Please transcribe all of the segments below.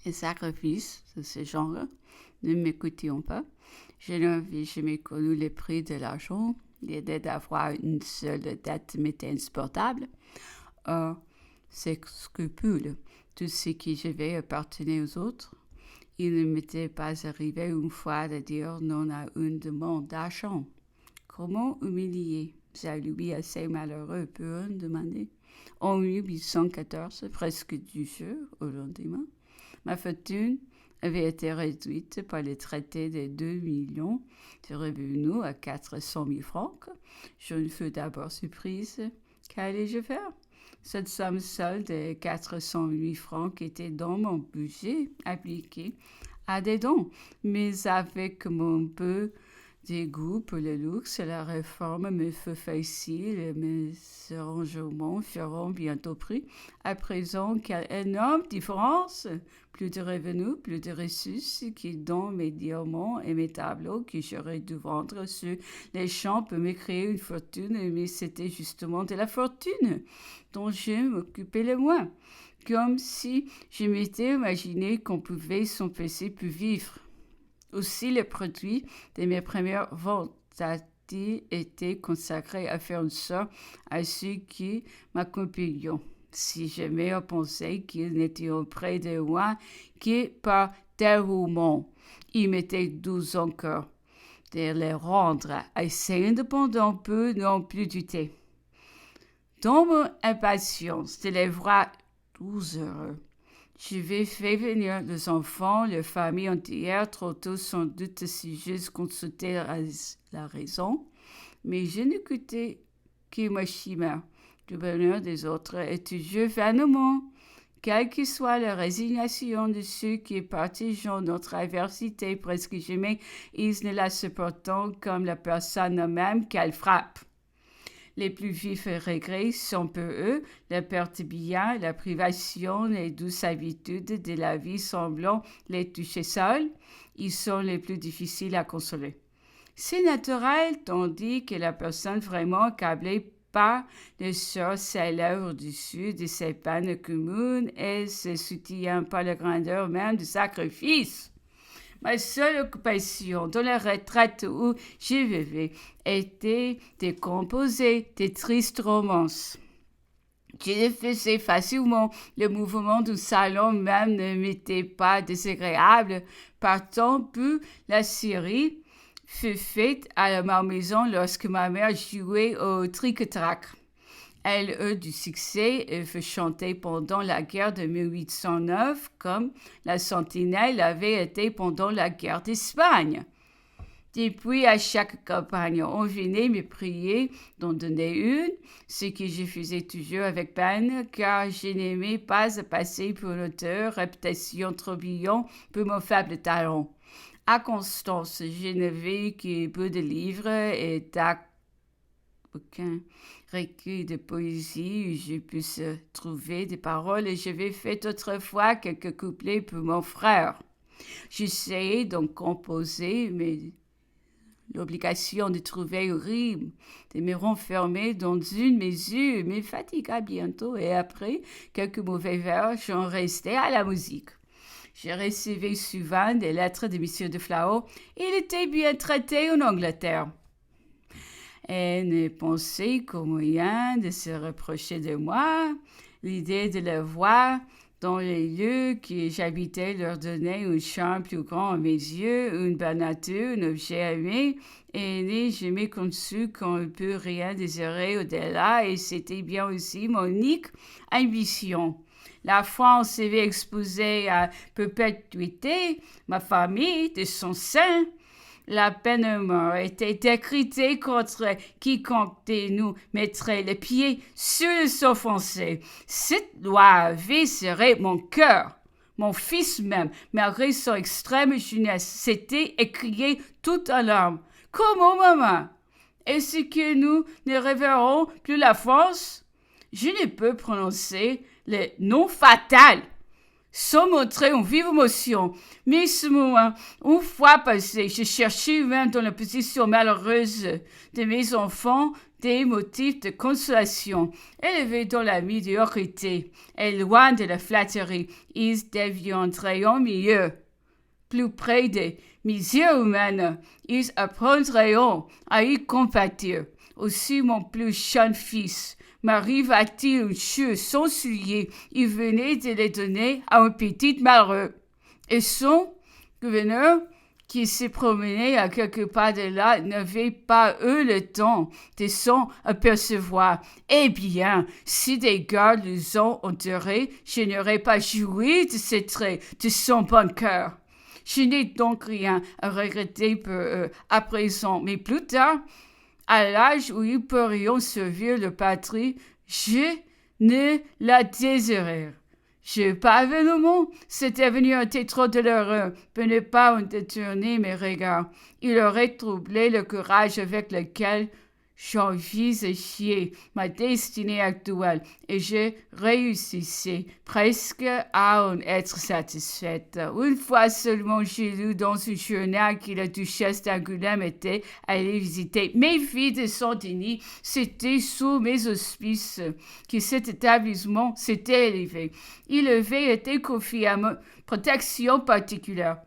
les sacrifices de ce genre ne m'écoutions pas. Je n'avais jamais connu le prix de l'argent. L'idée d'avoir une seule dette m'était insupportable. Or, ces scrupules, tout ce qui je vais appartenait aux autres. Il ne m'était pas arrivé une fois de dire non à une demande d'argent. Comment humilier celui assez malheureux peut-on demander? En 1814, presque du jour au lendemain, ma fortune avait été réduite par le traité de 2 millions de revenus à 400 000 francs. Je ne fus d'abord surprise. Qu'allais-je faire? Cette somme seule de 400 000 francs était dans mon budget appliqué à des dons, mais avec mon peu de goût pour le luxe, la réforme me fut facile et mes arrangements feront bientôt prix. À présent, quelle énorme différence! Plus de revenus, plus de ressources qui donnent mes diamants et mes tableaux que j'aurais dû vendre sur les champs pour me créer une fortune, mais c'était justement de la fortune dont je m'occupais le moins, comme si je m'étais imaginé qu'on pouvait s'empêcher pour vivre. Aussi, le produit de mes premières ventes a-t-il été consacré à faire une sorte à ceux qui m'accompagnaient. Si jamais on pensait qu'ils n'étaient auprès de moi que par dévouement, il m'était doux encore de les rendre assez indépendants pour non plus douter. Dans mon impatience de les voir tous heureux, j'avais fait venir les enfants, les familles entières, trop tôt sans doute si j'eusse consulté la raison, mais je n'écoutais que ma chimère. Le bonheur des autres est toujours vainement. Quelle que soit la résignation de ceux qui partagent notre adversité, presque jamais ils ne la supportent comme la personne même qu'elle frappe. Les plus vifs regrets sont pour eux la perte de biens, la privation, les douces habitudes de la vie semblant les toucher seuls. Ils sont les plus difficiles à consoler. C'est naturel, tandis que la personne vraiment accablée par le sort s'élève au-dessus de ses peines communes et se soutient par la grandeur même du sacrifice. Ma seule occupation dans la retraite où je vivais était de composer des tristes romances. Je faisais facilement. Le mouvement du salon même ne m'était pas désagréable. Partant pour la série fut faite à ma maison lorsque ma mère jouait au tric-trac. Elle eut du succès et fut chantée pendant la guerre de 1809 comme la sentinelle avait été pendant la guerre d'Espagne. Depuis, à chaque campagne, on venait me prier d'en donner une, ce que je faisais toujours avec peine, car je n'aimais pas passer pour un auteur, réputation trop brillant pour mon faible talent. À Constance, je n'avais que peu de livres et aucun recueil de poésie où je puisse trouver des paroles et j'avais fait autrefois quelques couplets pour mon frère. J'essayais donc composer, mais l'obligation de trouver une rime, de me renfermer dans une mesure me fatigua bientôt et après quelques mauvais vers, j'en restais à la musique. Je recevais souvent des lettres de M. de Flau. Il était bien traité en Angleterre. Et ne pensait qu'au moyen de se reprocher de moi, l'idée de le voir dans les lieux que j'habitais leur donnait un charme plus grand à mes yeux, une belle nature, un objet aimé, et n'ai jamais conçu qu'on ne peut rien désirer au-delà, et c'était bien aussi mon unique ambition. La France s'était exposée à perpétuité, ma famille de son sein. La peine de mort était décrétée contre quiconque de nous mettrait le pied sur le s'offenser. Cette loi avait serré mon cœur. Mon fils même, malgré son extrême jeunesse, s'était écrié tout en larmes. Comment, maman? Est-ce que nous ne reverrons plus la France? Je ne peux prononcer le nom fatal sans montrer une vive émotion. Mais ce moment, une fois passé, je cherchais même dans la position malheureuse de mes enfants des motifs de consolation. Élevés dans la médiocrité et loin de la flatterie, ils deviendraient mieux. Plus près des misères humaines, ils apprendraient à y compatir. Aussi mon plus jeune fils m'arriva-t-il une chose sans soulier. Il venait de les donner à un petit malheureux. Et son gouverneur, qui s'est promené à quelque part de là, n'avait pas eu le temps de s'en apercevoir. Eh bien, si des gardes les ont enterrés, je n'aurais pas joui de ces traits de son bon cœur. Je n'ai donc rien à regretter pour eux à présent, mais plus tard, à l'âge où ils pourrions servir le patrie, je ne la désirais. Je pavais le monde, c'était venu un trop douloureux pour ne pas en détourner mes regards. Il aurait troublé le courage avec lequel j'envisageais ma destinée actuelle et je réussissais presque à en être satisfaite. Une fois seulement, j'ai lu dans un journal que la duchesse d'Angoulême était allée visiter mes filles de Saint-Denis. C'était sous mes auspices que cet établissement s'était élevé. Il avait été confié à ma protection particulière.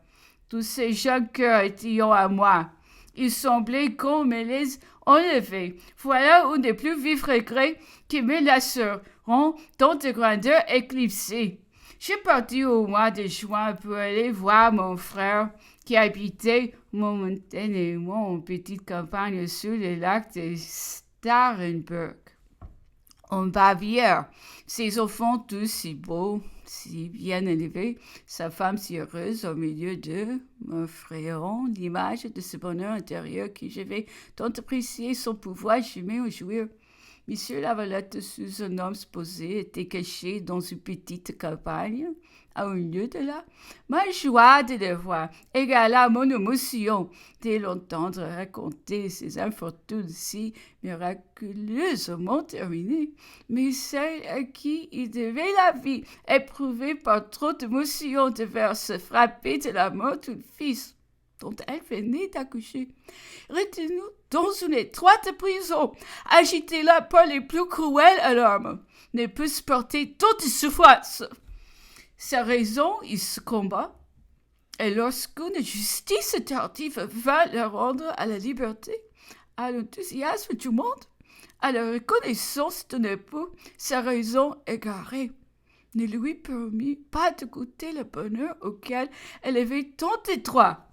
Tous ces jeunes cœurs étaient à moi. Il semblait qu'on me les enlevait. Voilà un des plus vifs regrets qui me laisseront dans de grandeur éclipsée. Je partis au mois de juin pour aller voir mon frère qui habitait momentanément en petite campagne sur le lac de Starrenburg, en Bavière. Ses enfants tous si beaux, si bien élevés, sa femme si heureuse au milieu d'eux, m'offriront l'image de ce bonheur intérieur que j'avais tant apprécié son pouvoir jamais en jouir. Monsieur Lavalette, sous un homme supposé, était caché dans une petite campagne, à un lieu de là. Ma joie de le voir égala mon émotion de l'entendre raconter ses infortunes si miraculeusement terminées, mais celle à qui il devait la vie, éprouvée par trop d'émotion, devait se frapper de la mort d'un fils dont elle venait d'accoucher. Retenue dans une étroite prison, agitée là par les plus cruelles alarmes, ne peut supporter toute souffrance. Sa raison, il succomba, et lorsqu'une justice tardive vint le rendre à la liberté, à l'enthousiasme du monde, à la reconnaissance d'un époux, sa raison égarée ne lui permit pas de goûter le bonheur auquel elle avait tant de droit.